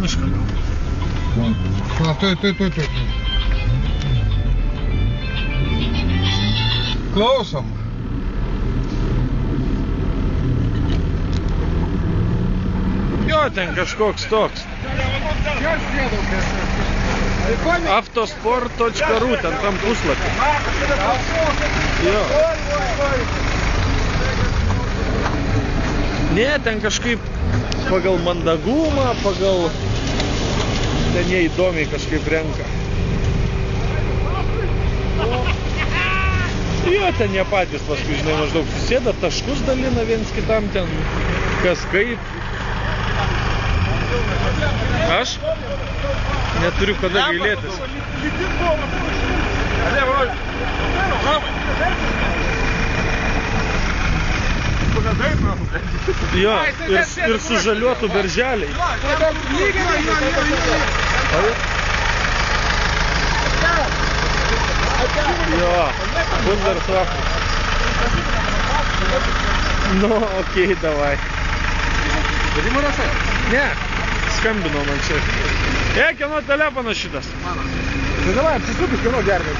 mišką gal. Na, tai. Klausom. Jo, ten kažkoks toks. Avtosport.ru, ten tam puslapį. Jo. Ne, ten kažkaip pagal mandagumą, pagal... Ten jie įdomiai kažkaip renka. Jo, ten jie patys paskui, žinai, maždaug susėda, taškus dalina viens kitam ten, kas kaip. Aš neturiu kada gailėtis. Jo, ir sužaliuotų berželiai. Jo, Wundertracht. Nu, okei, davai. Vedimo rašai? Ne, skambino man čia. Kieno telefonas šitas? Tai davai, apsisukis, kieno gerbė.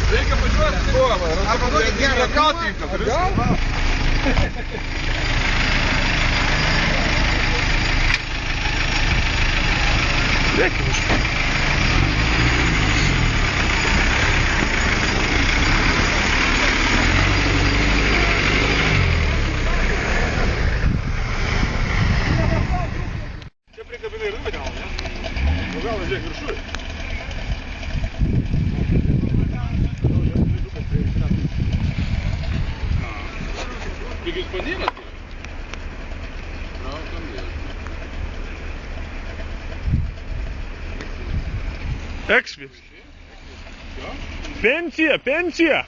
Reikia pažiūrėti kuo. Arba duoti gerą kaltinką. Dėkim iš. Čia prikabinai ir nuvedėl, ne? Gal žiūrėk viršui. Taigi jūs panėlės? Eksvi. Pensija.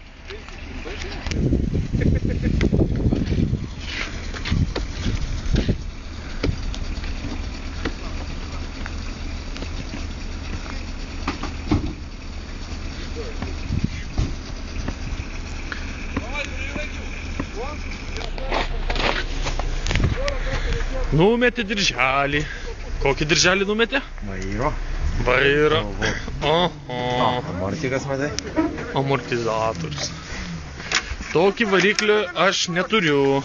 Numetė dirželį. Kokį dirželį numetė? Vairo. Oho. Amortikas matai? Amortizatorius. Tokį variklį aš neturiu.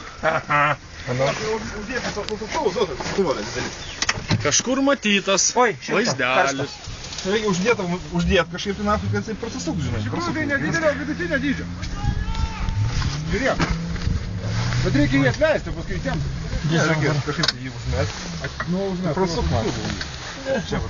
Kažkur matytas vaizdelis. Reikia uždėt kažkaip tai nafik, kad jisai prasisuk, žinai. Iš tikrųjų tai nedidelio vidutinio dydžio. Žiūrėk. Bet reikia jį atleisti, paskui įtempti. Ne, reikia kažkaip jį užmest. Nu, užmest. Prasuk, man. Čia va.